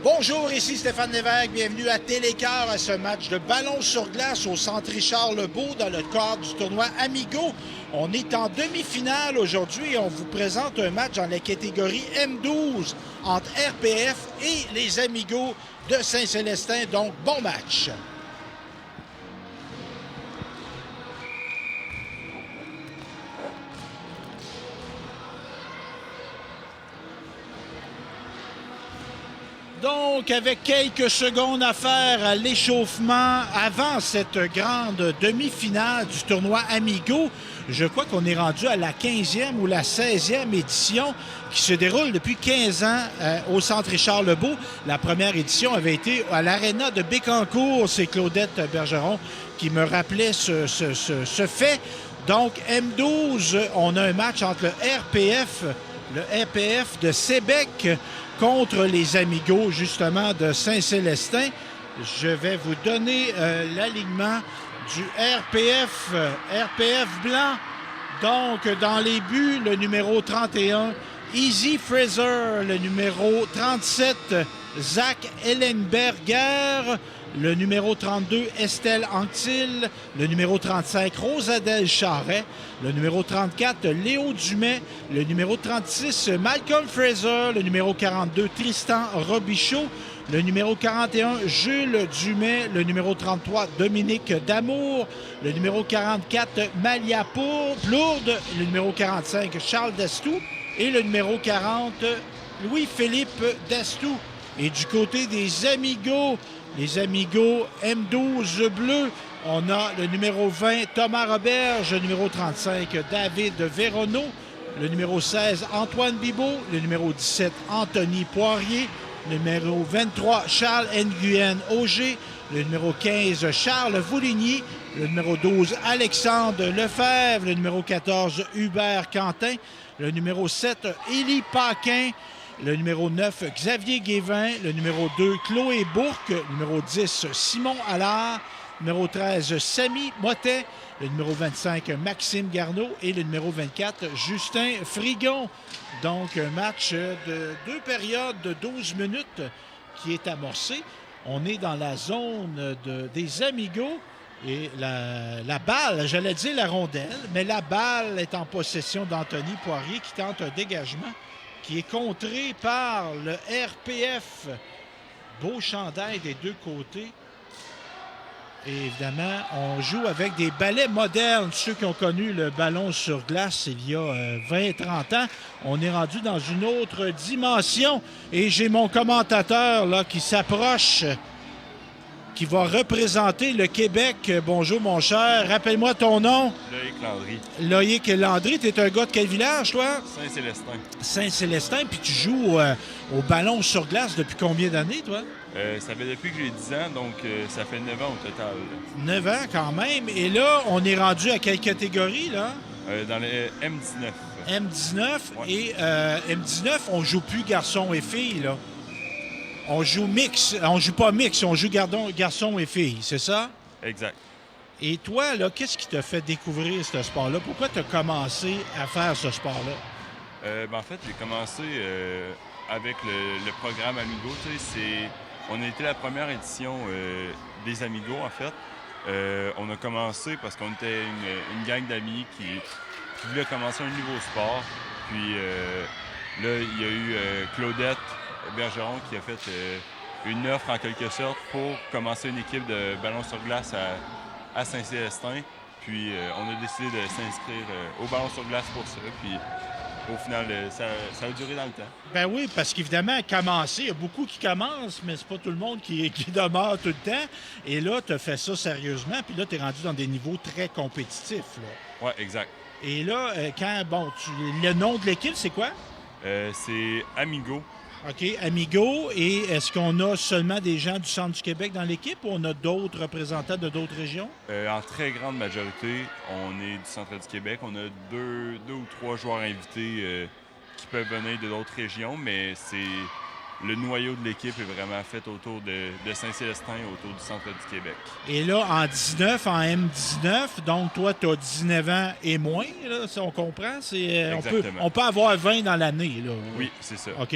Bonjour, ici Stéphane Lévesque. Bienvenue à Télécœur à ce match de ballon sur glace au Centre Richard-Lebeau dans le cadre du tournoi Amigo. On est en demi-finale aujourd'hui et on vous présente un match dans la catégorie M12 entre RPF et les Amigos de Saint-Célestin. Donc, bon match. Donc, avec quelques secondes à faire à l'échauffement avant cette grande demi-finale du tournoi Amigo, je crois qu'on est rendu à la 15e ou la 16e édition qui se déroule depuis 15 ans au Centre Richard-Lebeau. La première édition avait été à l'Aréna de Bécancour. C'est Claudette Bergeron qui me rappelait ce fait. Donc, M12, on a un match entre le RPF de Sébec, contre les Amigos, justement, de Saint-Célestin. Je vais vous donner l'alignement du RPF blanc. Donc, dans les buts, le numéro 31, Easy Fraser. Le numéro 37, Zach Ellenberger. Le numéro 32, Estelle Anctil. Le numéro 35, Rosadelle Charret. Le numéro 34, Léo Dumais. Le numéro 36, Malcolm Fraser. Le numéro 42, Tristan Robichaud. Le numéro 41, Jules Dumais. Le numéro 33, Dominique Damour. Le numéro 44, Malia Plourde. Le numéro 45, Charles Destou. Et le numéro 40, Louis-Philippe Destou. Et du côté des Amigos, les Amigos M12 bleus, on a le numéro 20, Thomas Roberge, le numéro 35, David Véronneau, le numéro 16, Antoine Bibeau, le numéro 17, Anthony Poirier, le numéro 23, Charles Nguyen Auger, le numéro 15, Charles Vouligny, le numéro 12, Alexandre Lefebvre, le numéro 14, Hubert Quentin, le numéro 7, Élie Paquin, le numéro 9, Xavier Guévin. Le numéro 2, Chloé Bourque. Le numéro 10, Simon Allard. Numéro 13, Samy Mottet. Le numéro 25, Maxime Garneau. Et le numéro 24, Justin Frigon. Donc, un match de 2 périodes de 12 minutes qui est amorcé. On est dans la zone des Amigos. Et la balle, j'allais dire la rondelle, mais la balle est en possession d'Anthony Poirier qui tente un dégagement, qui est contré par le RPF. Beau chandail des deux côtés. Et évidemment, on joue avec des balais modernes. Ceux qui ont connu le ballon sur glace il y a 20-30 ans, on est rendu dans une autre dimension. Et j'ai mon commentateur là, qui s'approche, qui va représenter le Québec. Bonjour, mon cher. Rappelle-moi ton nom. Loïc Landry. Loïc Landry. Tu es un gars de quel village, toi? Saint-Célestin. Saint-Célestin. Puis tu joues au ballon sur glace depuis combien d'années, toi? Ça fait depuis que j'ai 10 ans, donc ça fait 9 ans au total. 9 ans, quand même. Et là, on est rendu à quelle catégorie, là? Dans le M19. M19. Ouais. Et M19, on joue plus garçons et filles, là. On joue mix. On joue pas mix, on joue garçons et filles, c'est ça? Exact. Et toi, là, qu'est-ce qui t'a fait découvrir ce sport-là? Pourquoi tu as commencé à faire ce sport-là? En fait, j'ai commencé avec le programme Amigo. On a été la première édition des Amigos, en fait. On a commencé parce qu'on était une gang d'amis qui voulait commencer un nouveau sport. Puis là, il y a eu Claudette Bergeron qui a fait une offre en quelque sorte pour commencer une équipe de ballon sur glace à Saint-Célestin. Puis on a décidé de s'inscrire au ballon sur glace pour ça. Puis au final, ça a duré dans le temps. Ben oui, parce qu'évidemment, commencer, il y a beaucoup qui commencent, mais c'est pas tout le monde qui demeure tout le temps. Et là, tu as fait ça sérieusement, puis là, tu es rendu dans des niveaux très compétitifs. Oui, exact. Et là, le nom de l'équipe, c'est quoi? C'est Amigo. OK, Amigo. Et est-ce qu'on a seulement des gens du centre du Québec dans l'équipe ou on a d'autres représentants de d'autres régions? En très grande majorité, on est du centre du Québec. On a deux ou trois joueurs invités qui peuvent venir de d'autres régions, mais le noyau de l'équipe est vraiment fait autour de Saint-Célestin, autour du centre du Québec. Et là, en 19, en M19, donc toi, tu as 19 ans et moins, là, si on comprend. On peut avoir 20 dans l'année. Là. Oui, c'est ça. OK.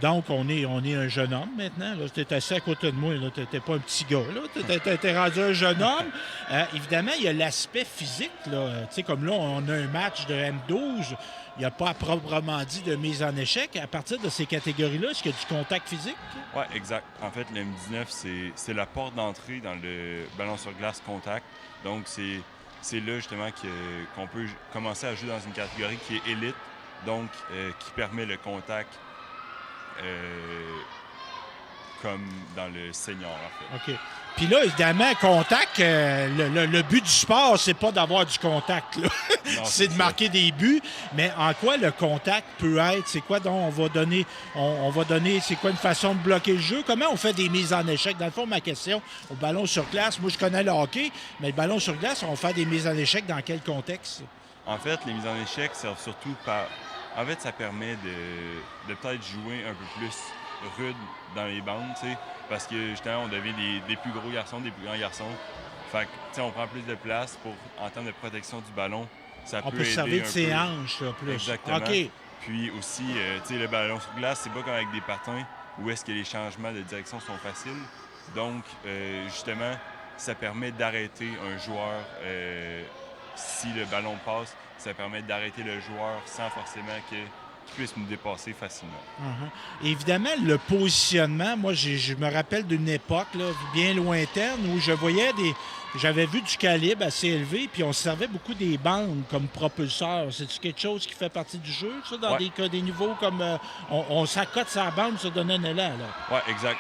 Donc, on est un jeune homme maintenant. Tu es assis à côté de moi. Tu n'étais pas un petit gars. Tu étais rendu un jeune homme. Évidemment, il y a l'aspect physique. Comme là, on a un match de M12. Il n'y a pas à proprement dit de mise en échec. À partir de ces catégories-là, est-ce qu'il y a du contact physique? Oui, exact. En fait, le M19, c'est la porte d'entrée dans le ballon sur glace contact. Donc, c'est là justement qu'on peut commencer à jouer dans une catégorie qui est élite, donc qui permet le contact comme dans le senior, en fait. OK. Puis là, évidemment, contact, le but du sport, c'est pas d'avoir du contact. Là. Non, c'est de marquer des buts. Mais en quoi le contact peut être? C'est quoi donc on va donner, c'est quoi une façon de bloquer le jeu? Comment on fait des mises en échec? Dans le fond, ma question, au ballon sur glace, moi je connais le hockey, mais le ballon sur glace, on fait des mises en échec dans quel contexte? En fait, les mises en échec servent surtout par... En fait, ça permet de peut-être jouer un peu plus rude dans les bandes, tu sais, parce que justement, on devient des plus gros garçons, des plus grands garçons. Fait que, tu sais, on prend plus de place en termes de protection du ballon. Ça on peut se servir de ses hanches, là, plus. Exactement. OK. Puis aussi, tu sais, le ballon sur glace, c'est pas comme avec des patins où est-ce que les changements de direction sont faciles. Donc, justement, ça permet d'arrêter un joueur si le ballon passe. Ça permet d'arrêter le joueur sans forcément qu'il puisse nous dépasser facilement. Uh-huh. Évidemment, le positionnement, moi, je me rappelle d'une époque là, bien lointaine où j'avais vu du calibre assez élevé, puis on servait beaucoup des bandes comme propulseurs. C'est-tu quelque chose qui fait partie du jeu, ça, dans des niveaux comme... on s'accote sa bande pour se donner un élan, là? Oui, exact.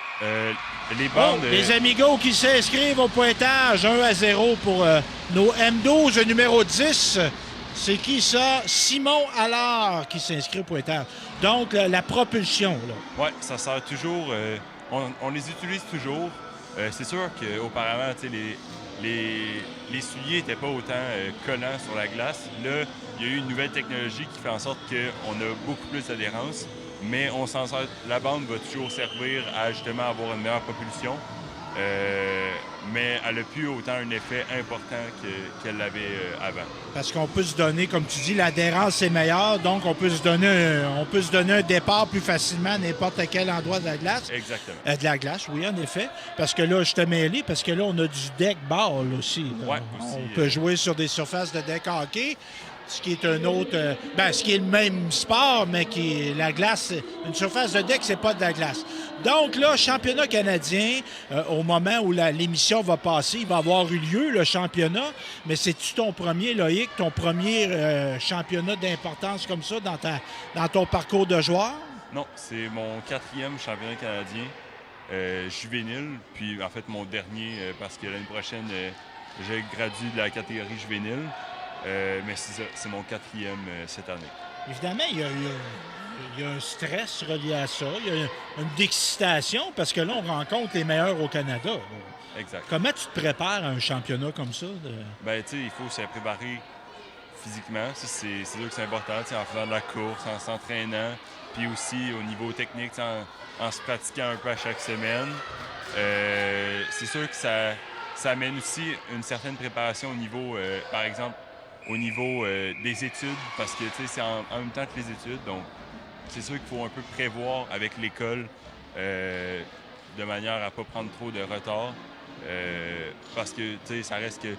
Les bandes... les amigos qui s'inscrivent au pointage, 1-0 pour nos M12 numéro 10. C'est qui ça? Simon Allard qui s'inscrit au pointage. Donc, la propulsion, là. Oui, ça sert toujours... on les utilise toujours. C'est sûr qu'auparavant, tu sais, les souliers n'étaient pas autant collants sur la glace. Là, il y a eu une nouvelle technologie qui fait en sorte qu'on a beaucoup plus d'adhérence, mais on s'en sert. La bande va toujours servir à justement avoir une meilleure propulsion, mais elle n'a plus autant un effet important qu'elle l'avait avant. Parce qu'on peut se donner, comme tu dis, l'adhérence est meilleure, donc on peut se donner un départ plus facilement à n'importe quel endroit de la glace. Exactement. De la glace, oui, en effet. Parce que là, je te mêlé, parce que là, on a du deck ball aussi. Oui, aussi. On peut jouer sur des surfaces de deck hockey, ce qui est un autre... ce qui est le même sport, mais qui est la glace. Une surface de deck, c'est pas de la glace. Donc là, championnat canadien, au moment où l'émission va passer, il va avoir eu lieu, le championnat. Mais c'est-tu ton premier, Loïc, ton premier championnat d'importance comme ça dans ton parcours de joueur? Non, c'est mon 4e championnat canadien juvénile. Puis en fait, mon dernier, parce que l'année prochaine, je gradue de la catégorie juvénile. Mais c'est ça, c'est mon 4e cette année. Évidemment, il y a un stress relié à ça. Il y a une excitation parce que là, on rencontre les meilleurs au Canada. Exact. Comment tu te prépares à un championnat comme ça? Bien, tu sais, il faut se préparer physiquement. Ça, c'est sûr que c'est important, en faisant de la course, en s'entraînant, puis aussi au niveau technique, en se pratiquant un peu à chaque semaine. C'est sûr que ça amène aussi une certaine préparation au niveau, par exemple, au niveau des études, parce que c'est en même temps que les études, donc c'est sûr qu'il faut un peu prévoir avec l'école de manière à ne pas prendre trop de retard, parce que ça reste que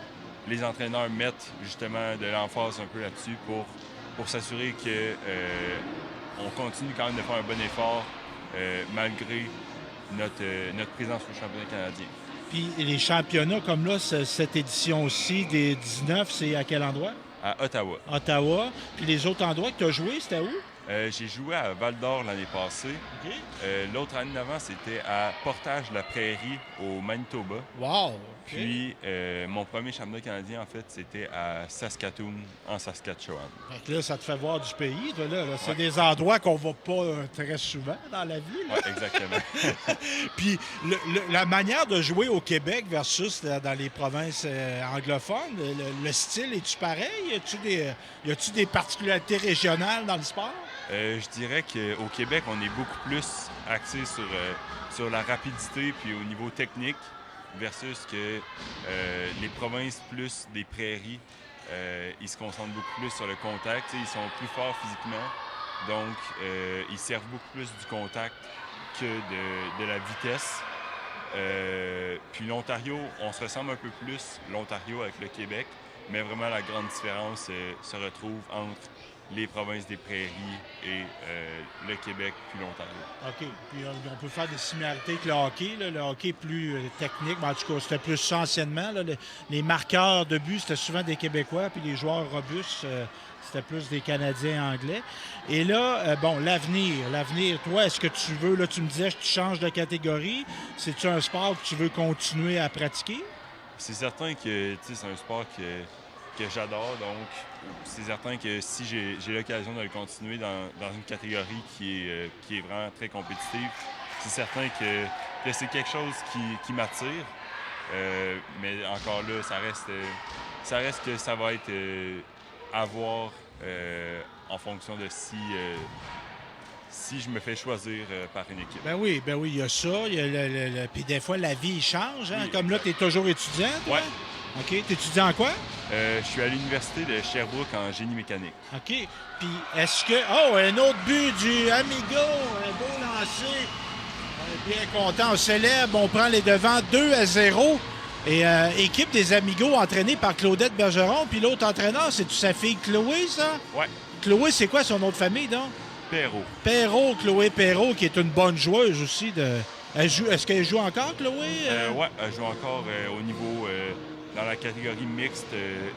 les entraîneurs mettent justement de l'emphase un peu là-dessus pour s'assurer qu'on continue quand même de faire un bon effort malgré notre présence au championnat canadien. Puis les championnats comme là, cette édition-ci des 19, c'est à quel endroit? À Ottawa. Ottawa. Puis les autres endroits que tu as joué, c'était où? J'ai joué à Val-d'Or l'année passée. Okay. L'autre année d'avant, c'était à Portage-la-Prairie, au Manitoba. Wow! Okay. Puis mon premier championnat canadien, en fait, c'était à Saskatoon, en Saskatchewan. Donc là, ça te fait voir du pays. Là. C'est des endroits qu'on ne va pas très souvent dans la vie. Oui, exactement. Puis la manière de jouer au Québec versus dans les provinces anglophones, le style, est-tu pareil? Y a-tu des particularités régionales dans le sport? Je dirais qu'au Québec, on est beaucoup plus axé sur la rapidité puis au niveau technique versus que les provinces plus des prairies, ils se concentrent beaucoup plus sur le contact. T'sais, ils sont plus forts physiquement, donc ils servent beaucoup plus du contact que de la vitesse. Puis l'Ontario, on se ressemble un peu plus, l'Ontario avec le Québec, mais vraiment la grande différence se retrouve entre les provinces des prairies et le Québec puis l'Ontario. OK. Puis on peut faire des similarités avec le hockey. Là. Le hockey est plus technique, mais en tout cas, c'était plus ça anciennement. Là. Les marqueurs de but, c'était souvent des Québécois, puis les joueurs robustes, c'était plus des Canadiens anglais. Et là, bon, l'avenir, toi, est-ce que tu veux, là, tu me disais que tu changes de catégorie. C'est-tu un sport que tu veux continuer à pratiquer? C'est certain que c'est un sport que j'adore, donc c'est certain que si j'ai l'occasion de le continuer dans une catégorie qui est vraiment très compétitive, c'est certain que c'est quelque chose qui m'attire. Mais encore là, ça reste que ça va être à voir en fonction de si je me fais choisir par une équipe. Ben oui, il y a ça. Il y a puis des fois, la vie change. Hein? Oui, Comme là, tu es toujours étudiant, toi? Ouais. OK. Tu étudies en quoi? Je suis à l'Université de Sherbrooke en génie mécanique. OK. Puis est-ce que... Oh, un autre but du Amigo. Un beau lancer. On est bien content. On célèbre. On prend les devants 2-0. Et équipe des Amigos entraînée par Claudette Bergeron. Puis l'autre entraîneur, c'est-tu sa fille Chloé, ça? Ouais. Chloé, c'est quoi son nom de famille, donc? Perrault. Chloé Perrault, qui est une bonne joueuse aussi. Est-ce qu'elle joue encore, Chloé? Oui, elle joue encore au niveau, dans la catégorie mixte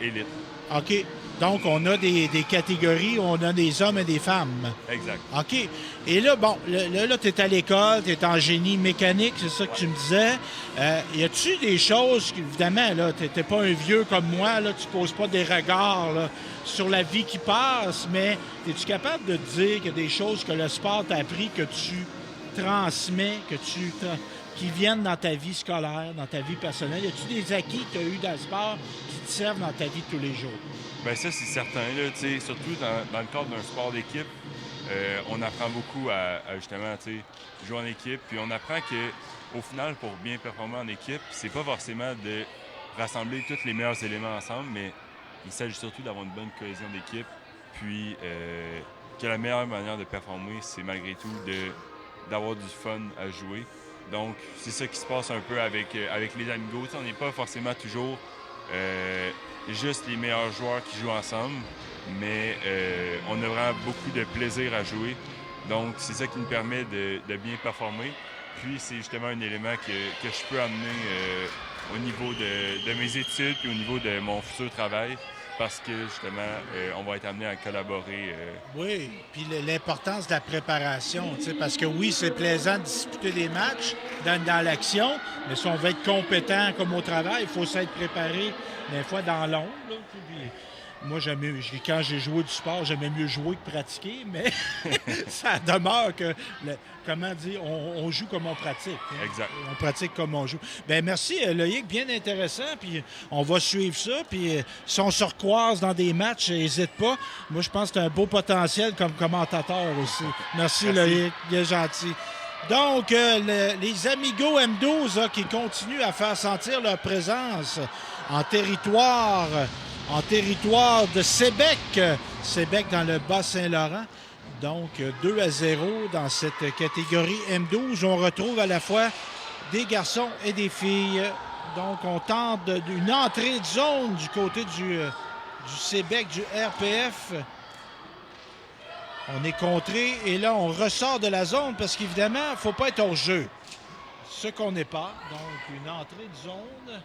élite. OK. Donc, on a des catégories, on a des hommes et des femmes. Exact. OK. Et là, bon, là tu es à l'école, tu es en génie mécanique, c'est ça que tu me disais. Y a-tu des choses, évidemment, là, tu n'es pas un vieux comme moi, là, tu poses pas des regards là, sur la vie qui passe, mais es-tu capable de te dire qu'il y a des choses que le sport t'a appris, que tu transmets, qui viennent dans ta vie scolaire, dans ta vie personnelle? Y a-tu des acquis que tu as eus dans le sport qui te servent dans ta vie de tous les jours? Bien, ça, c'est certain. Là, surtout dans le cadre d'un sport d'équipe, on apprend beaucoup à justement jouer en équipe. Puis on apprend qu'au final, pour bien performer en équipe, c'est pas forcément de rassembler tous les meilleurs éléments ensemble, mais il s'agit surtout d'avoir une bonne cohésion d'équipe. Puis que la meilleure manière de performer, c'est malgré tout d'avoir du fun à jouer. Donc, c'est ça qui se passe un peu avec les Amigos. On n'est pas forcément toujours juste les meilleurs joueurs qui jouent ensemble, mais on a vraiment beaucoup de plaisir à jouer. Donc, c'est ça qui nous permet de bien performer. Puis, c'est justement un élément que je peux amener au niveau de mes études et au niveau de mon futur travail, parce que, justement, on va être amené à collaborer. Oui, puis l'importance de la préparation, parce que oui, c'est plaisant de disputer des matchs dans l'action, mais si on veut être compétent comme au travail, il faut s'être préparé des fois dans l'ombre. Moi, quand j'ai joué du sport, j'aimais mieux jouer que pratiquer, mais ça demeure que, comment dire, on joue comme on pratique. Hein? Exact. On pratique comme on joue. Bien, merci, Loïc, bien intéressant, puis on va suivre ça, puis si on se recroise dans des matchs, n'hésite pas. Moi, je pense que tu as un beau potentiel comme commentateur aussi. Merci. Loïc, bien gentil. Donc, les Amigos M12 qui continuent à faire sentir leur présence en territoire de Sébec. Sébec dans le Bas-Saint-Laurent. Donc, 2-0 dans cette catégorie M12. On retrouve à la fois des garçons et des filles. Donc, on tente une entrée de zone du côté du Sébec, du RPF. On est contré et là, on ressort de la zone parce qu'évidemment, il ne faut pas être hors jeu. Ce qu'on n'est pas. Donc, une entrée de zone.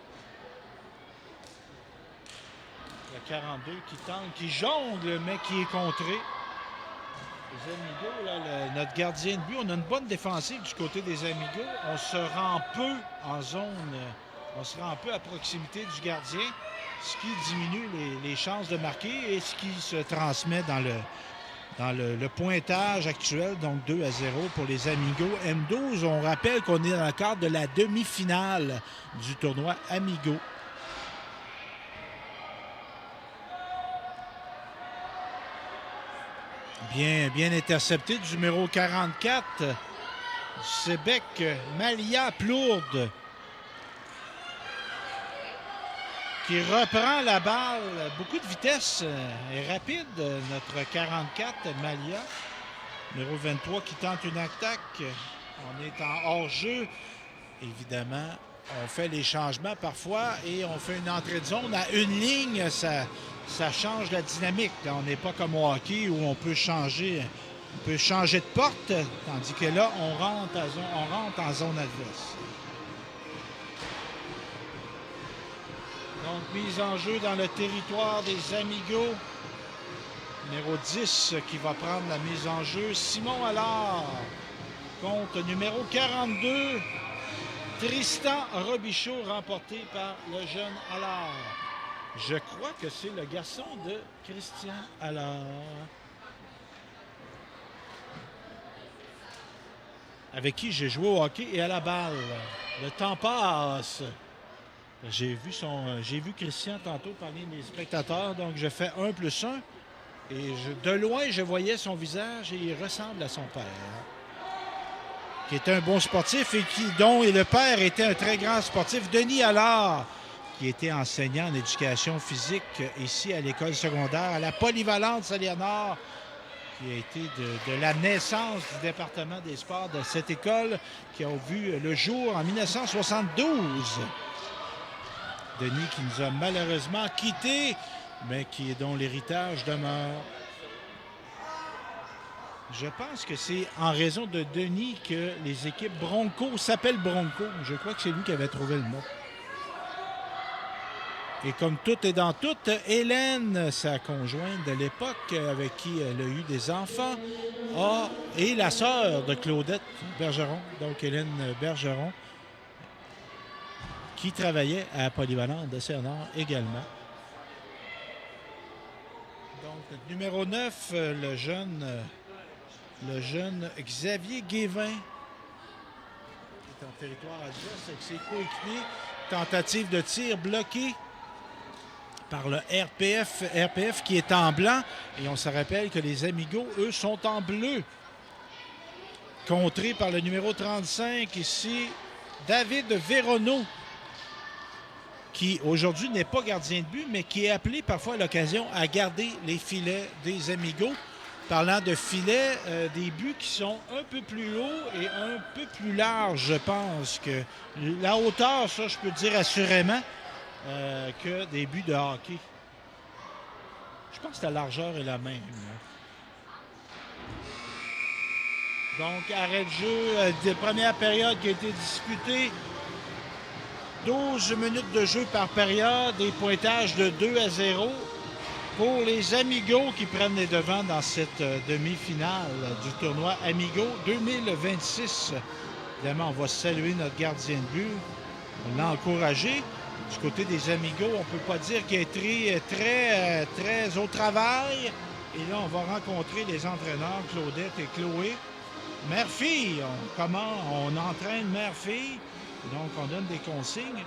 Le 42 qui tente, qui jongle, mais qui est contré. Les Amigos, là, notre gardien de but, on a une bonne défensive du côté des Amigos. On se rend peu en zone, on se rend peu à proximité du gardien, ce qui diminue les chances de marquer et ce qui se transmet dans le pointage actuel, donc 2-0 pour les Amigos M12. On rappelle qu'on est dans le cadre de la demi-finale du tournoi Amigo. Bien intercepté du numéro 44, du Sébec, Malia Plourde, qui reprend la balle. Beaucoup de vitesse et rapide, notre 44, Malia. Numéro 23 qui tente une attaque. On est en hors-jeu. Évidemment, on fait les changements parfois et on fait une entrée de zone à une ligne. Ça change la dynamique. Là, on n'est pas comme au hockey où on peut changer de porte, tandis que là, on rentre en zone adverse. Donc, mise en jeu dans le territoire des Amigos. Numéro 10 qui va prendre la mise en jeu. Simon Allard contre numéro 42. Tristan Robichaud, remporté par le jeune Allard. Je crois que c'est le garçon de Christian Allard. Avec qui j'ai joué au hockey et à la balle. Le temps passe. J'ai vu Christian tantôt parmi les spectateurs, donc je fais 1+1. Et de loin, je voyais son visage et il ressemble à son père, qui était un bon sportif et dont le père était un très grand sportif. Denis Allard, qui était enseignant en éducation physique ici à l'école secondaire, à la Polyvalente Saint-Léonard, qui a été de la naissance du département des sports de cette école, qui a vu le jour en 1972. Denis qui nous a malheureusement quittés, mais dont l'héritage demeure. Je pense que c'est en raison de Denis que les équipes Bronco s'appellent Bronco. Je crois que c'est lui qui avait trouvé le mot. Et comme tout est dans tout, Hélène, sa conjointe de l'époque, avec qui elle a eu des enfants, et la sœur de Claudette Bergeron, donc Hélène Bergeron, qui travaillait à Polyvalente de Saint-Léonard également. Donc, numéro 9, le jeune Xavier Guévin, qui est en territoire adverse avec ses coéquipiers. Tentative de tir bloquée par le RPF qui est en blanc. Et on se rappelle que les Amigos, eux, sont en bleu. Contré par le numéro 35, ici, David Véronneau, qui aujourd'hui n'est pas gardien de but, mais qui est appelé parfois à l'occasion à garder les filets des Amigos. Parlant de filets, des buts qui sont un peu plus hauts et un peu plus larges, je pense que la hauteur, ça, je peux dire assurément, que des buts de hockey. Je pense que la largeur est la même. Donc, arrêt de jeu de première période qui a été disputée. 12 minutes de jeu par période et pointage de 2-0 pour les Amigos qui prennent les devants dans cette demi-finale du tournoi Amigo 2026. Évidemment, on va saluer notre gardien de but. On l'a encouragé. Du côté des Amigos, on ne peut pas dire qu'il a été très au travail. Et là, on va rencontrer les entraîneurs Claudette et Chloé. Mère-fille, on entraîne mère-fille. Donc, on donne des consignes,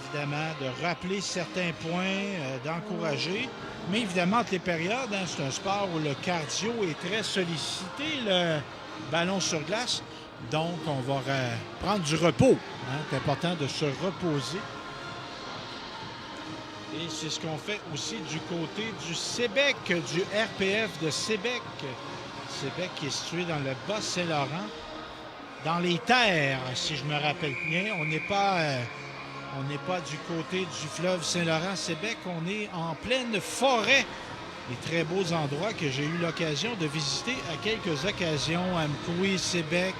évidemment, de rappeler certains points, d'encourager. Mais évidemment, entre les périodes, c'est un sport où le cardio est très sollicité, le ballon sur glace. Donc, on va prendre du repos. C'est important de se reposer. Et c'est ce qu'on fait aussi du côté du Sébec, du RPF de Sébec. Sébec qui est situé dans le Bas-Saint-Laurent. Dans les terres, si je me rappelle bien. On n'est pas du côté du fleuve Saint-Laurent-Sébec. On est en pleine forêt. Des très beaux endroits que j'ai eu l'occasion de visiter à quelques occasions. Amkoui, Sébec.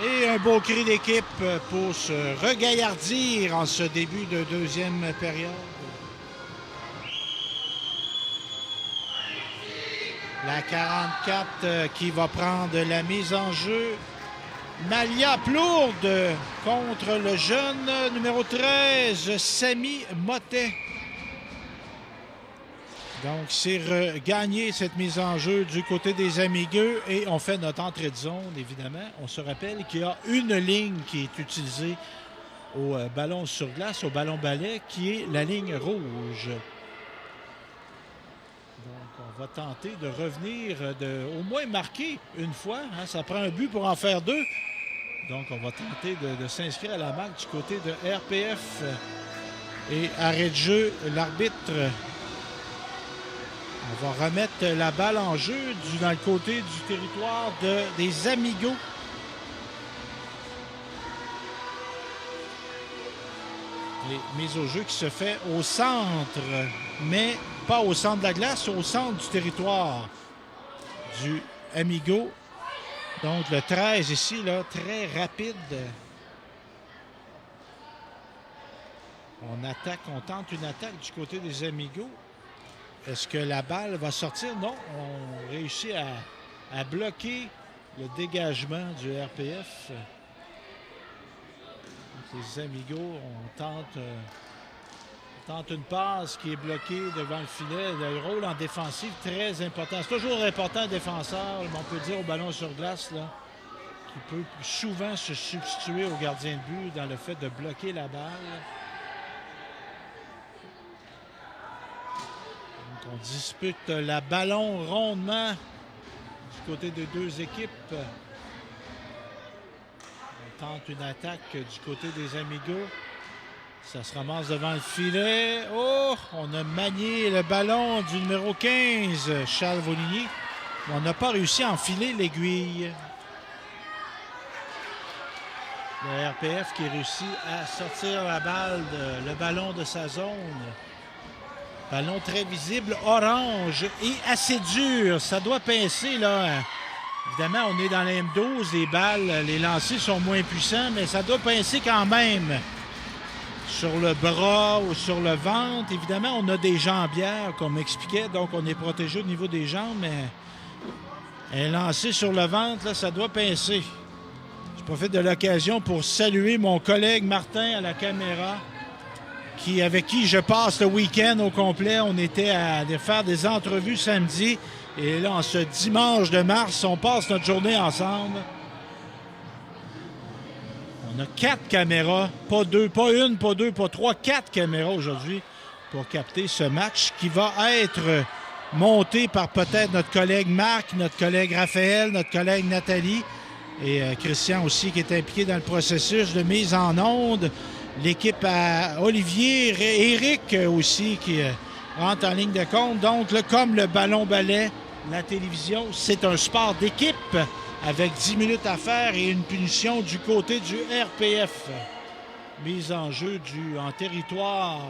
Et un beau cri d'équipe pour se regaillardir en ce début de deuxième période. La 44 qui va prendre la mise en jeu. Malia Plourde contre le jeune numéro 13, Samy Mottet. Donc, c'est gagné cette mise en jeu du côté des Amigueux et on fait notre entrée de zone, évidemment. On se rappelle qu'il y a une ligne qui est utilisée au ballon sur glace, au ballon balai, qui est la ligne rouge. on va tenter de revenir, au moins marquer une fois. Hein, ça prend un but pour en faire deux. Donc, on va tenter de s'inscrire à la marque du côté de RPF. Et arrêt de jeu, l'arbitre. On va remettre la balle en jeu dans le côté du territoire des Amigos. Les mises au jeu qui se fait au centre, mais pas au centre de la glace, au centre du territoire du Amigo. Donc le 13 ici, là, très rapide. On attaque, on tente une attaque du côté des Amigos. Est-ce que la balle va sortir? Non, on réussit à bloquer le dégagement du RPF. Les Amigos, on tente une passe qui est bloquée devant le filet. Le rôle en défensif, très important. C'est toujours important, un défenseur, on peut dire au ballon sur glace, là, qui peut souvent se substituer au gardien de but dans le fait de bloquer la balle. Donc, on dispute la ballon rondement du côté des deux équipes. Tente une attaque du côté des Amigos. Ça se ramasse devant le filet. Oh! On a manié le ballon du numéro 15, Charles Voligny. On n'a pas réussi à enfiler l'aiguille. Le RPF qui réussit à sortir la balle, le ballon de sa zone. Ballon très visible, orange et assez dur. Ça doit pincer, là. Évidemment, on est dans la M12, les balles, les lancers sont moins puissants, mais ça doit pincer quand même sur le bras ou sur le ventre. Évidemment, on a des jambières, comme m'expliquait, donc on est protégé au niveau des jambes, mais un lancer sur le ventre, là, ça doit pincer. Je profite de l'occasion pour saluer mon collègue Martin à la caméra, avec qui je passe le week-end au complet. On était à faire des entrevues samedi. Et là, en ce dimanche de mars, on passe notre journée ensemble. On a 4 caméras, pas 2, pas 1, pas 2, pas 3, 4 caméras aujourd'hui pour capter ce match qui va être monté par peut-être notre collègue Marc, notre collègue Raphaël, notre collègue Nathalie et Christian aussi qui est impliqué dans le processus de mise en onde. L'équipe à Olivier, Éric aussi qui rentre en ligne de compte. Donc, comme le ballon-ballet, la télévision, c'est un sport d'équipe avec 10 minutes à faire et une punition du côté du RPF. Mise en jeu en territoire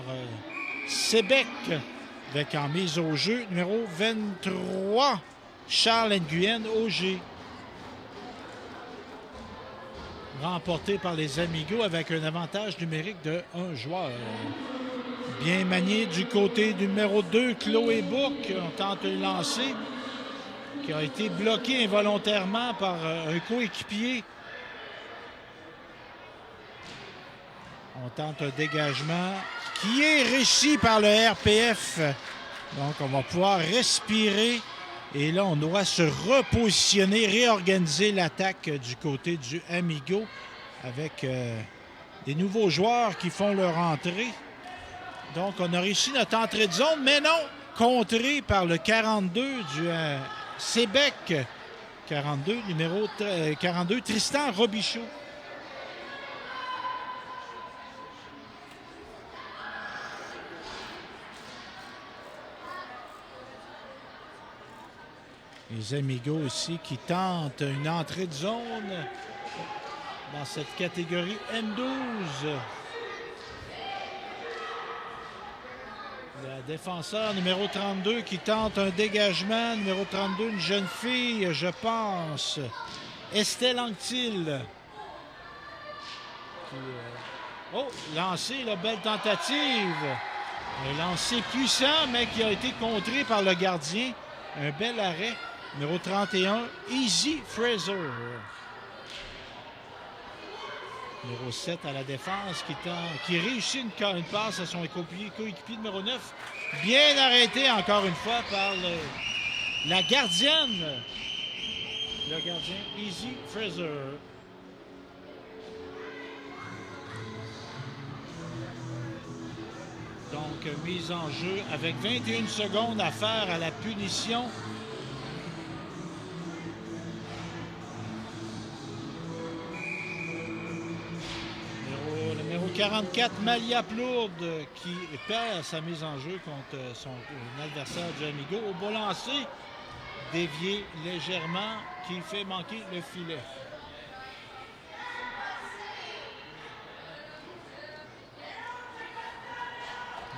Sébec avec en mise au jeu numéro 23, Charles Nguyen Auger. Remporté par les Amigos avec un avantage numérique de 1 joueur. Bien manié du côté du numéro 2, Chloé Bourque. On tente de lancer qui a été bloqué involontairement par un coéquipier. On tente un dégagement qui est réussi par le RPF. Donc, on va pouvoir respirer. Et là, on doit se repositionner, réorganiser l'attaque du côté du Amigo avec des nouveaux joueurs qui font leur entrée. Donc, on a réussi notre entrée de zone, mais non, contré par le 42 du Sébec. 42, numéro 42, Tristan Robichaud. Les Amigos aussi qui tentent une entrée de zone dans cette catégorie M12. Le défenseur numéro 32 qui tente un dégagement. Numéro 32, une jeune fille, je pense. Estelle Anctil. Oh, lancé, la belle tentative. Un lancer puissant, mais qui a été contré par le gardien. Un bel arrêt. Numéro 31, Easy Fraser. Numéro 7 à la défense qui réussit une passe à son coéquipier numéro 9. Bien arrêté encore une fois par la gardienne. Le gardien Easy Fraser. Donc, mise en jeu avec 21 secondes à faire à la punition. Le numéro 44, Malia Plourde, qui perd sa mise en jeu contre son adversaire du Amigo. Au bas lancé, dévié légèrement, qui fait manquer le filet.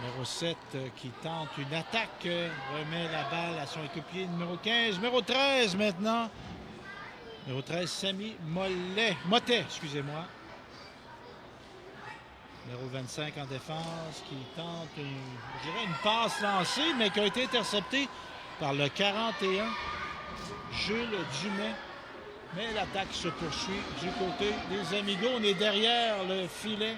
Numéro 7 qui tente une attaque, remet la balle à son équipier numéro 15. Numéro 13 maintenant. Numéro 13, Samy Motet, excusez-moi. Numéro 25 en défense qui tente une passe lancée, mais qui a été interceptée par le 41, Jules Dumais. Mais l'attaque se poursuit du côté des Amigos. On est derrière le filet.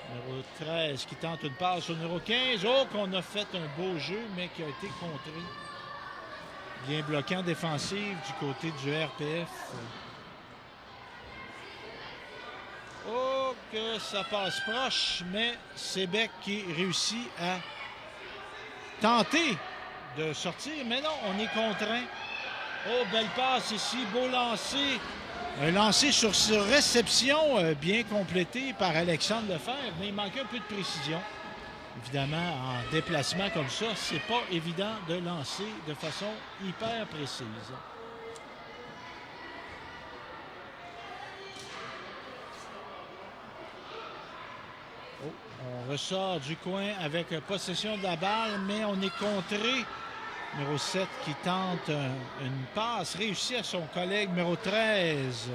Numéro 13 qui tente une passe au numéro 15. Oh, qu'on a fait un beau jeu, mais qui a été contré. Bien bloquant défensif du côté du RPF. Oh, que ça passe proche, mais Sébec qui réussit à tenter de sortir. Mais non, on est contraint. Oh, belle passe ici, beau lancer. Un lancer sur réception bien complété par Alexandre Lefebvre, mais il manquait un peu de précision. Évidemment, en déplacement comme ça, c'est pas évident de lancer de façon hyper précise. Oh, on ressort du coin avec possession de la balle, mais on est contré. Numéro 7 qui tente une passe réussie à son collègue numéro 13,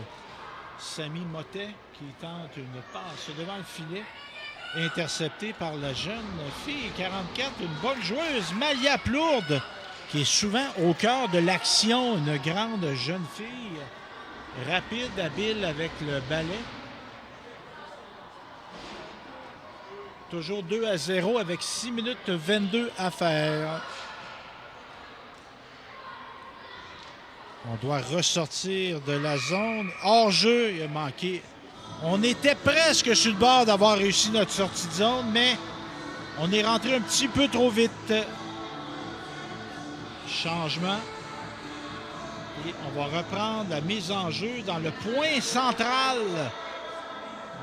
Samy Motet, qui tente une passe devant le filet, intercepté par la jeune fille 44, une bonne joueuse, Malia Plourde, qui est souvent au cœur de l'action, une grande jeune fille, rapide, habile avec le balai. Toujours 2-0 avec 6 minutes 22 à faire. On doit ressortir de la zone. Hors-jeu, il a manqué. On était presque sur le bord d'avoir réussi notre sortie de zone, mais on est rentré un petit peu trop vite. Changement. Et on va reprendre la mise en jeu dans le point central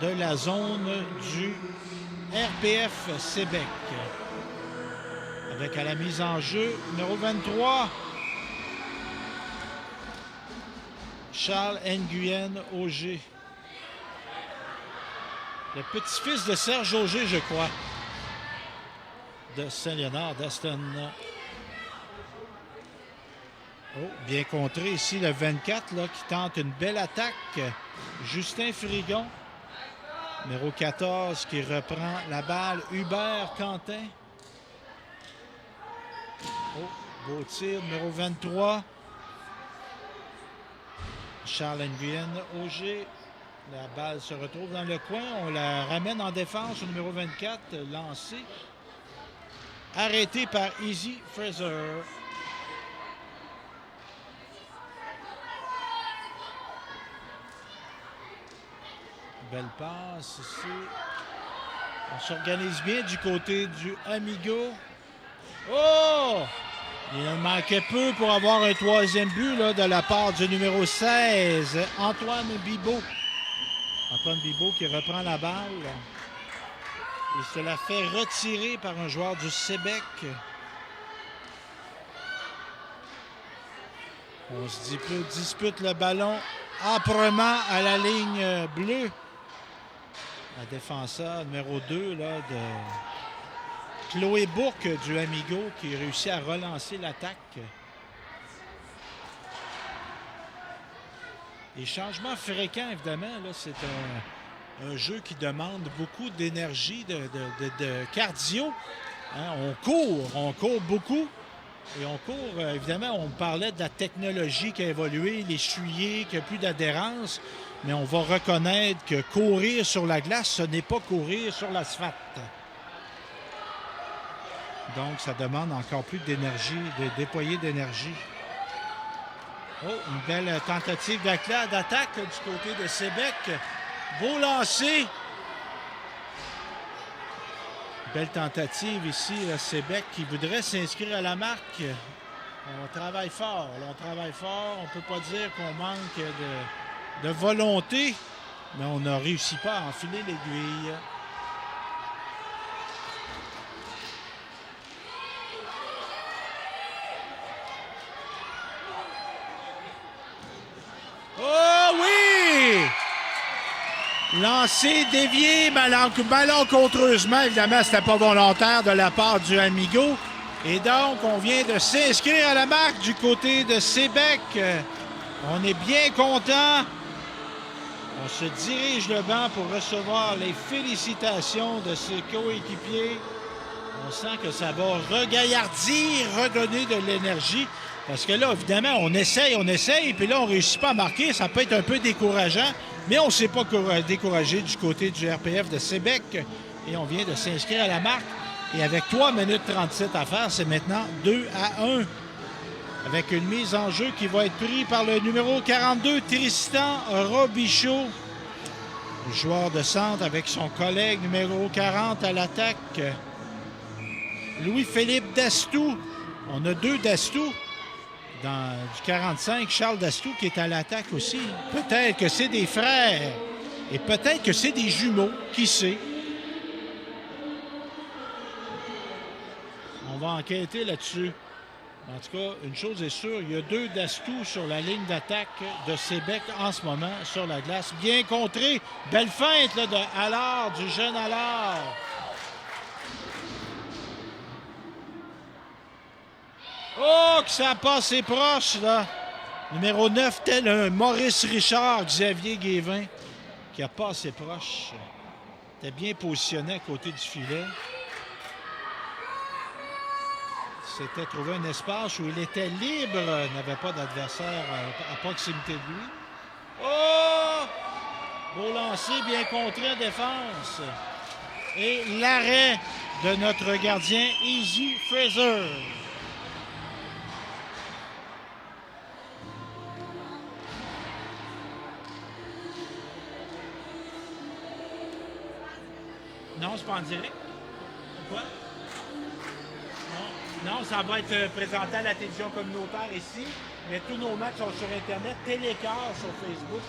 de la zone du RPF Sébec. Avec à la mise en jeu, numéro 23, Charles Nguyen Auger. Le petit-fils de Serge Auger, je crois, de Saint-Léonard d'Aston. Oh, bien contré ici, le 24 là, qui tente une belle attaque. Justin Frigon. Numéro 14 qui reprend la balle. Hubert Quentin. Oh, beau tir. Numéro 23. Charles Nguyen Auger. La balle se retrouve dans le coin. On la ramène en défense au numéro 24. Lancé. Arrêté par Easy Fraser. Belle passe ici. On s'organise bien du côté du Amigo. Oh! Il en manquait peu pour avoir un troisième but là, de la part du numéro 16, Antoine Bibeau. Antoine Bibeau qui reprend la balle. Il se la fait retirer par un joueur du Sébec. On se dispute le ballon âprement à la ligne bleue. La défenseur numéro 2 là, de Chloé Bourque du Amigo qui réussit à relancer l'attaque. Les changements fréquents, évidemment, là, c'est un jeu qui demande beaucoup d'énergie, de cardio. Hein, on court beaucoup. Et on court, évidemment, on parlait de la technologie qui a évolué, les souliers, qu'il n'y a plus d'adhérence. Mais on va reconnaître que courir sur la glace, ce n'est pas courir sur l'asphalte. Donc, ça demande encore plus d'énergie, de déployer d'énergie. Oh, une belle tentative d'attaque du côté de Sébec. Beau lancer. Belle tentative ici, Sébec qui voudrait s'inscrire à la marque. On travaille fort, là, on travaille fort. On ne peut pas dire qu'on manque de volonté, mais on n'a réussi pas à enfiler l'aiguille. Oh oui! Lancé, dévié, malencontreusement. Évidemment, c'était pas volontaire de la part du Amigo. Et donc, on vient de s'inscrire à la marque du côté de Sébec. On est bien content. On se dirige le banc pour recevoir les félicitations de ses coéquipiers. On sent que ça va regaillardir, redonner de l'énergie. Parce que là, évidemment, on essaye, puis là, on ne réussit pas à marquer. Ça peut être un peu décourageant, mais on ne s'est pas découragé du côté du RPF de Sébec. Et on vient de s'inscrire à la marque. Et avec 3 minutes 37 à faire, c'est maintenant 2-1. Avec une mise en jeu qui va être prise par le numéro 42, Tristan Robichaud. Le joueur de centre avec son collègue numéro 40 à l'attaque. Louis-Philippe Dastou. On a 2 Dastou. Du 45, Charles Dastou qui est à l'attaque aussi. Peut-être que c'est des frères. Et peut-être que c'est des jumeaux. Qui sait? On va enquêter là-dessus. En tout cas, une chose est sûre, il y a 2 Dastou sur la ligne d'attaque de Sébec en ce moment sur la glace. Bien contré. Belle feinte là, de Allard, du jeune Allard. Oh, que ça a passé proche, là. Numéro 9, tel un Maurice Richard, Xavier Guévin, qui a passé proche. Était bien positionné à côté du filet. S'était trouvé un espace où il était libre, n'avait pas d'adversaire à proximité de lui. Oh! Beau lancer, bien contré en défense. Et l'arrêt de notre gardien, Easy Fraser. Non, c'est pas en direct. Pourquoi? Non, ça va être présenté à la télévision communautaire ici, mais tous nos matchs sont sur Internet. Télécart sur Facebook.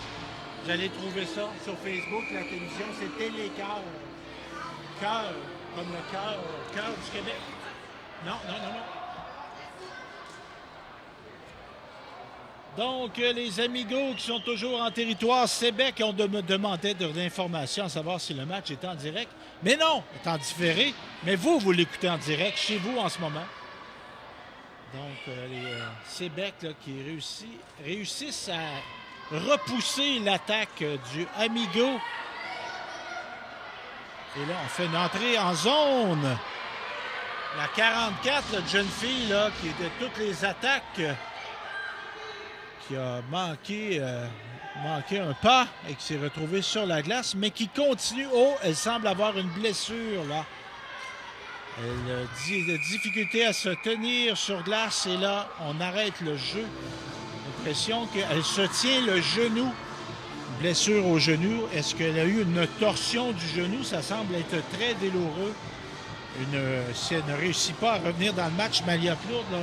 Vous allez trouver ça sur Facebook. La télévision, c'est Télécart. Cœur, comme le cœur du Québec. Non. Donc, les amigos qui sont toujours en territoire Sébec on me demandait de l'information à savoir si le match est en direct. Mais non, il est en différé. Mais vous l'écoutez en direct chez vous en ce moment. Donc, les Sébec là, qui réussissent à repousser l'attaque du Amigo. Et là, on fait une entrée en zone. La 44, la jeune fille là, qui est de toutes les attaques, qui a manqué un pas et qui s'est retrouvée sur la glace, mais qui continue. Oh, elle semble avoir une blessure, là. Elle a de difficulté à se tenir sur glace et là, on arrête le jeu. L'impression qu'elle se tient le genou. Une blessure au genou. Est-ce qu'elle a eu une torsion du genou? Ça semble être très douloureux. Si elle ne réussit pas à revenir dans le match, Malia Plourde, là,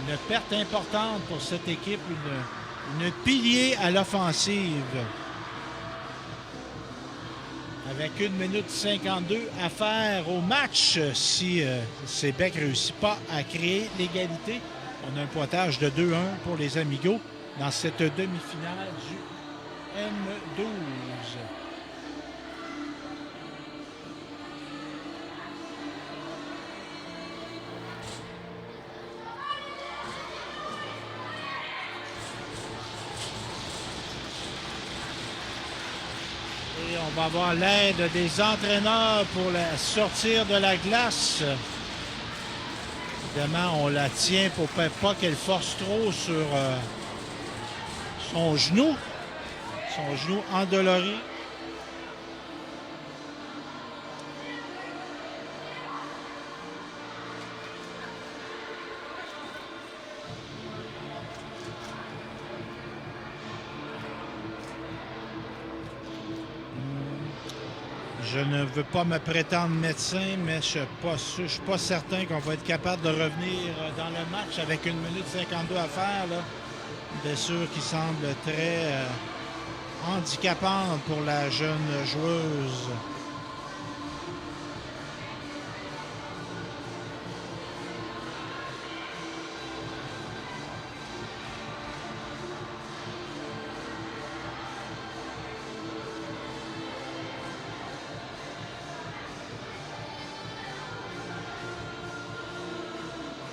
une perte importante pour cette équipe, une pilier à l'offensive. Avec 1 minute 52 à faire au match, si Sébec ne réussit pas à créer l'égalité. On a un pointage de 2-1 pour les Amigos dans cette demi-finale du M12. Et on va avoir l'aide des entraîneurs pour la sortir de la glace. Évidemment, on la tient pour pas qu'elle force trop sur son genou. Son genou endolori. Je ne veux pas me prétendre médecin, mais je ne suis pas certain qu'on va être capable de revenir dans le match avec 1 minute 52 à faire. Là. Blessure qui semble très handicapante pour la jeune joueuse.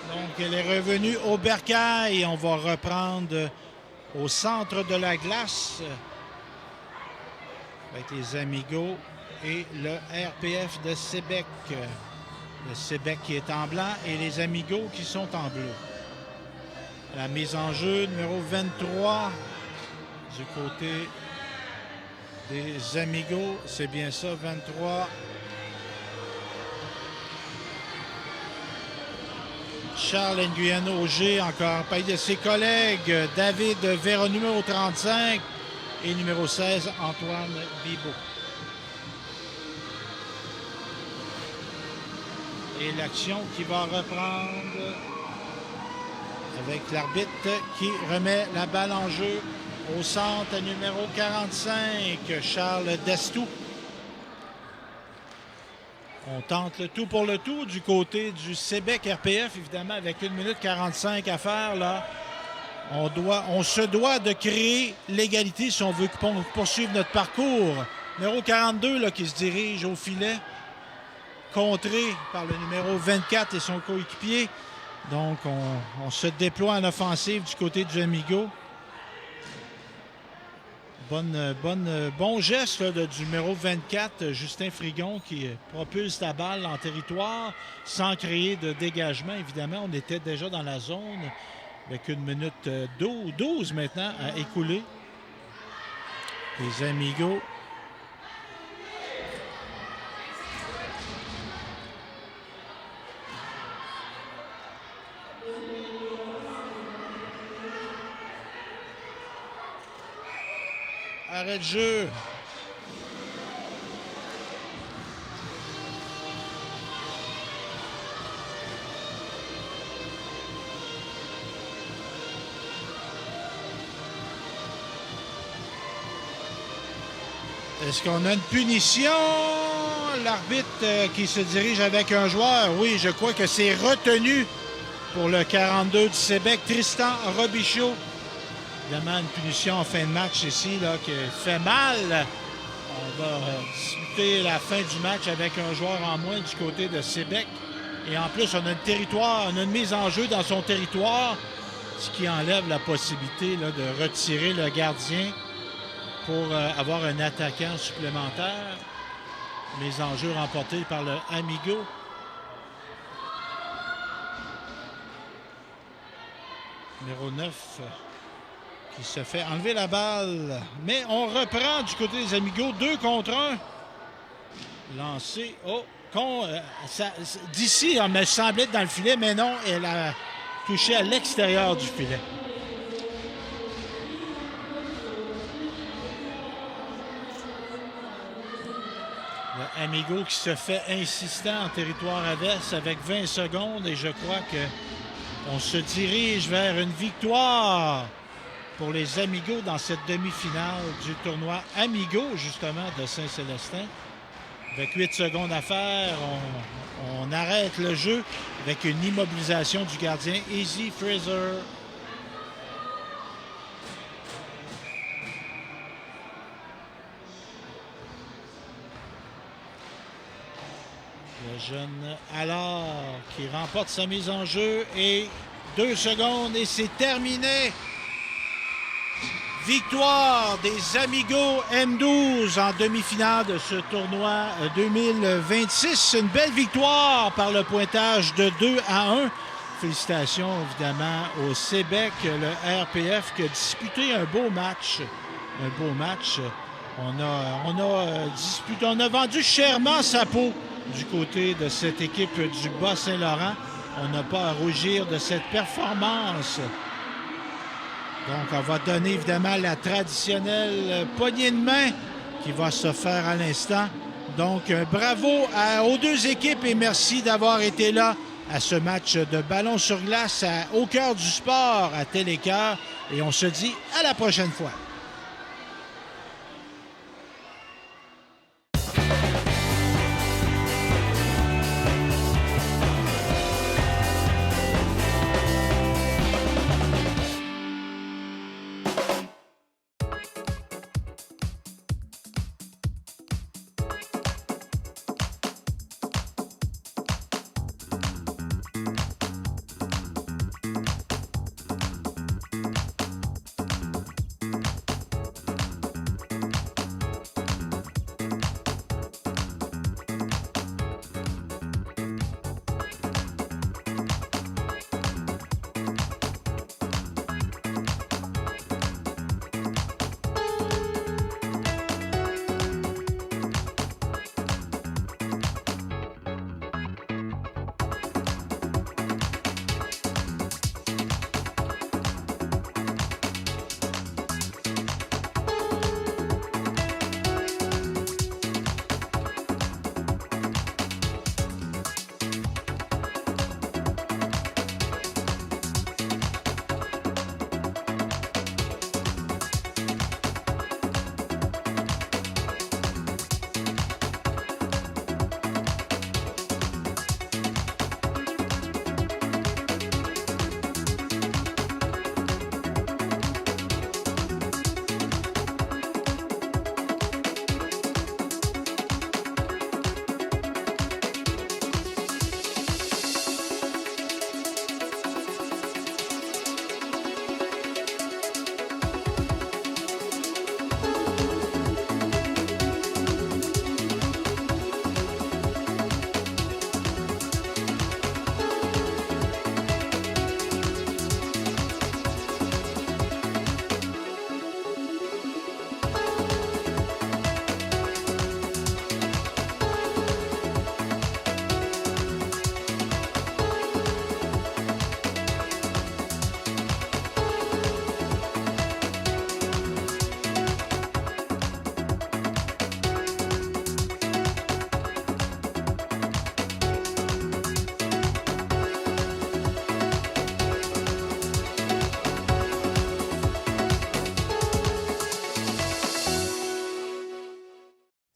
Donc, elle est revenue au bercail. On va reprendre au centre de la glace avec les Amigos et le RPF de Sébec. Le Sébec qui est en blanc et les Amigos qui sont en bleu. La mise en jeu numéro 23 du côté des Amigos. C'est bien ça, 23. Charles Nguyen-Auger, encore parmi de ses collègues, David Véron, numéro 35, et numéro 16, Antoine Bibeau. Et l'action qui va reprendre avec l'arbitre qui remet la balle en jeu au centre numéro 45, Charles Destou. On tente le tout pour le tout du côté du Sébec RPF, évidemment, avec 1 minute 45 à faire. Là, on se doit de créer l'égalité si on veut poursuivre notre parcours. Numéro 42 là, qui se dirige au filet, contré par le numéro 24 et son coéquipier. Donc, on se déploie en offensive du côté du Amigo. Bon geste là, du numéro 24, Justin Frigon, qui propulse la balle en territoire sans créer de dégagement. Évidemment, on était déjà dans la zone avec 1 minute 12 maintenant à écouler. Les Amigos. Arrêt de jeu. Est-ce qu'on a une punition? L'arbitre qui se dirige avec un joueur. Oui, je crois que c'est retenu pour le 42 du Sébec, Tristan Robichaud. Évidemment, une punition en fin de match ici là, qui fait mal. On va disputer la fin du match avec un joueur en moins du côté de Sébec. Et en plus, on a une mise en jeu dans son territoire, ce qui enlève la possibilité là, de retirer le gardien pour avoir un attaquant supplémentaire. Mise en jeu remportée par le Amigo. Numéro 9. Qui se fait enlever la balle. Mais on reprend du côté des Amigos. 2 contre 1. Lancé. D'ici, elle me semblait être dans le filet, mais non, elle a touché à l'extérieur du filet. Le Amigo qui se fait insistant en territoire adverse avec 20 secondes. Et je crois qu'on se dirige vers une victoire pour les Amigos dans cette demi-finale du tournoi Amigo, justement, de Saint-Célestin. Avec 8 secondes à faire, on arrête le jeu avec une immobilisation du gardien Izzy Fraser. Le jeune Allard qui remporte sa mise en jeu et 2 secondes et c'est terminé. Victoire des Amigos M12 en demi-finale de ce tournoi 2026. Une belle victoire par le pointage de 2-1. Félicitations évidemment au Sébec, le RPF qui a disputé un beau match. On a vendu chèrement sa peau du côté de cette équipe du Bas-Saint-Laurent. On n'a pas à rougir de cette performance. Donc, on va donner évidemment la traditionnelle poignée de main qui va se faire à l'instant Donc, bravo aux deux équipes et merci d'avoir été là à ce match de ballon sur glace au cœur du sport à Télécœur. Et on se dit à la prochaine fois.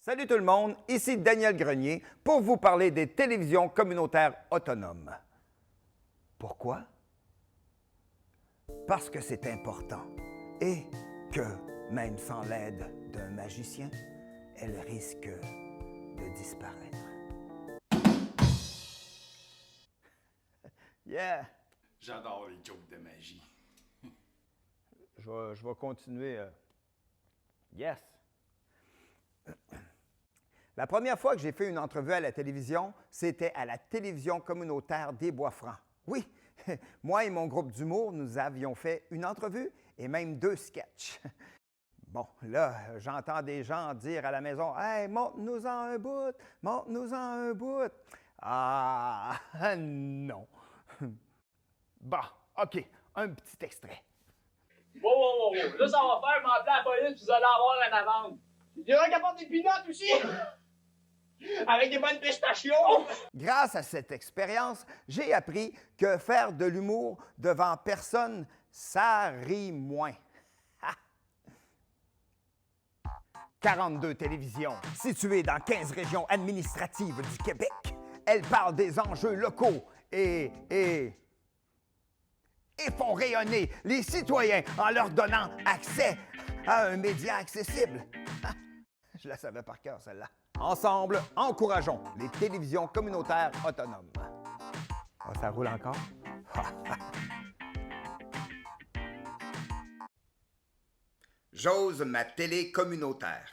Salut tout le monde, ici Daniel Grenier pour vous parler des télévisions communautaires autonomes. Pourquoi? Parce que c'est important et que, même sans l'aide d'un magicien, elles risquent de disparaître. Yeah! J'adore les jokes de magie. Je vais continuer. Yes! La première fois que j'ai fait une entrevue à la télévision, c'était à la télévision communautaire des Bois-Francs. Oui, moi et mon groupe d'humour, nous avions fait une entrevue et même 2 sketchs. Bon, là, j'entends des gens dire à la maison « Hey, montre-nous-en un bout, montre-nous-en un bout. » Ah, non. Bon, OK, un petit extrait. Wow. Là, ça va faire m'appeler la police, vous allez avoir une amende. Tu dirais qu'elle porte des pinottes aussi? Avec des bonnes pistachios! Grâce à cette expérience, j'ai appris que faire de l'humour devant personne, ça rit moins. 42 télévisions situées dans 15 régions administratives du Québec. Elles parlent des enjeux locaux et font rayonner les citoyens en leur donnant accès à un média accessible. Je la savais par cœur, celle-là. Ensemble, encourageons les télévisions communautaires autonomes. Oh, ça roule encore? J'ose ma télé communautaire.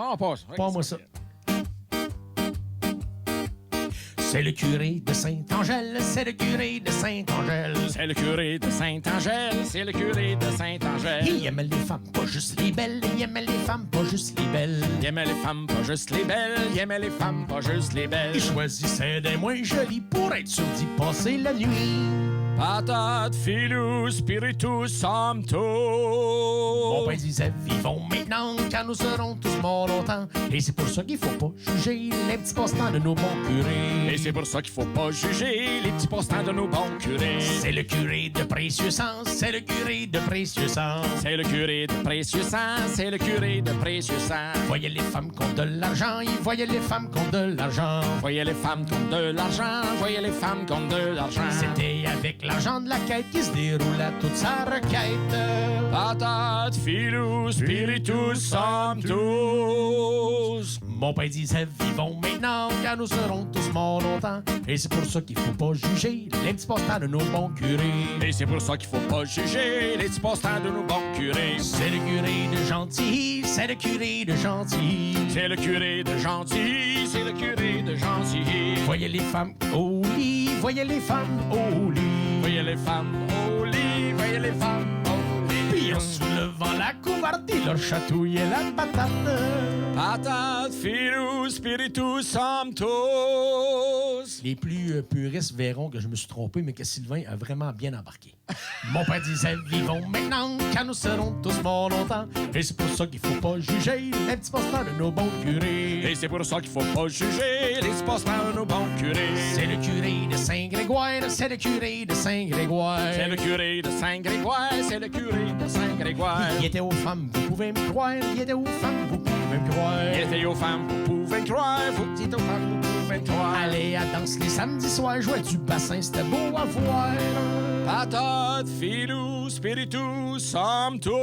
Ah, on passe. Pas moi ça. C'est le curé de Saint-Angèle, c'est le curé de Saint-Angèle. C'est le curé de Saint-Angèle, c'est le curé de Saint-Angèle. Il aimait les femmes, pas juste les belles. Il aimait les femmes, pas juste les belles. Il aimait les femmes, pas juste les belles. Il aimait les femmes, pas juste les belles. Il choisissait des moins jolies pour être sûr d'y passer la nuit. Patate, filou, spiritus, sancto. Mon père disait, vivons maintenant, car nous serons tous morts longtemps. Et c'est pour ça qu'il faut pas juger les petits passe-temps de nos bons curés. Et c'est pour ça qu'il faut pas juger les petits passe-temps de nos bons curés. C'est le curé de précieux sang, c'est le curé de précieux sang. C'est le curé de précieux sang, c'est le curé de précieux sang. Voyez les femmes qui ont de l'argent, il voyait les femmes qui ont de l'argent. Voyez les femmes qui ont de l'argent, voyez les femmes qui ont de l'argent. C'était avec l'argent de la quête qui se déroula toute sa requête. Patate, filou, spiritus, sanctus. Mon père disait, vivons maintenant, car nous serons tous morts longtemps. Et c'est pour ça qu'il faut pas juger les petits passe-temps de nos bons curés. Et c'est pour ça qu'il faut pas juger les petits passe-temps de nos bons curés. C'est le curé de gentil, c'est le curé de gentil. C'est le curé de gentil, c'est le curé de gentil. Voyez les femmes au lit, voyez voyait les femmes au lit. Voyez les femmes au lit, voyez les femmes au lit. Puis en soulevant la couverte, il leur chatouillait la patate. Patate, filus, spiritus, sanctus. Les plus puristes verront que je me suis trompé, mais que Sylvain a vraiment bien embarqué. Mon père disait, vivons maintenant, car nous serons tous morts longtemps. Et c'est pour ça qu'il faut pas juger les petits passe-temps de nos bons curés. Et c'est pour ça qu'il faut pas juger les passe-temps de nos bons curés. C'est le curé de Saint-Grégoire, c'est le curé de Saint-Grégoire. C'est le curé de Saint-Grégoire, c'est le curé de Saint-Grégoire. Il était aux femmes, vous pouvez me croire, il était aux femmes, vous pouvez me croire. Il était aux femmes, vous pouvez me croire, vous dites aux femmes, vous pouvez me croire. Allez à danse les samedis soirs, jouer du bassin, c'était beau à voir. Patate, filus, spiritus, sanctus.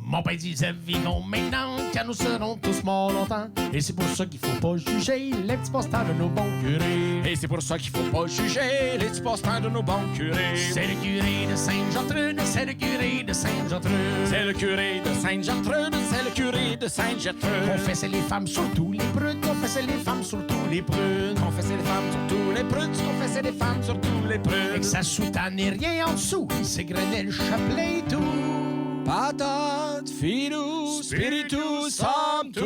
Mon père disait, vivons maintenant, car nous serons tous morts longtemps. Et c'est pour ça qu'il faut pas juger les petits passe-temps de nos bons curés. Et c'est pour ça qu'il faut pas juger les petits passe-temps de nos bons curés. C'est le curé de Sainte-Gertrude, c'est le curé de Sainte-Gertrude. C'est le curé de Sainte-Gertrude, c'est le curé de Sainte-Gertrude. Confessez les femmes, surtout les prudes, confessez les femmes, surtout les prudes. Confessez les femmes sur tous les prudes, confessez les femmes sur tous les prudes. Avec sa soutane et rien en dessous, il s'égrenait le chapelet et tout. Patate, filus, spiritus, sanctus.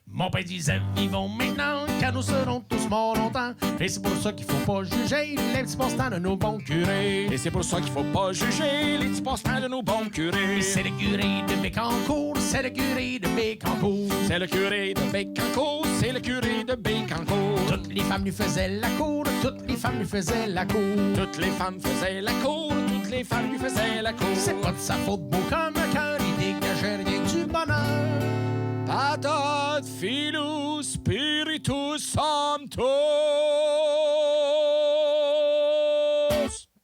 Mon père disait, vivons maintenant, car nous serons tous morts longtemps. Et c'est pour ça qu'il faut pas juger les petits passe-temps de nos bons curés. Et c'est pour ça qu'il faut pas juger les petits passe-temps de nos bons curés. C'est le curé de Bécancour, c'est le curé de Bécancour. C'est le curé de Bécancour, c'est le curé de Bécancour. Toutes les femmes lui faisaient la cour, toutes les femmes lui faisaient la cour. Toutes les femmes faisaient la cour, toutes les femmes lui faisaient la cour. C'est pas de sa faute, beau comme un cœur, il dégageait rien que du bonheur. Patate, filus, spiritus, sanctus.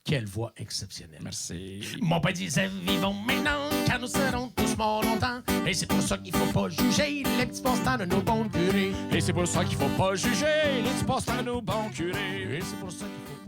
Quelle voix exceptionnelle. Merci. Mon père disait, vivons maintenant, car nous serons tous morts longtemps. Et c'est pour ça qu'il faut pas juger les petits passe-temps de nos bons curés. Et c'est pour ça qu'il faut pas juger les petits passe-temps de nos bons curés. Et c'est pour ça qu'il faut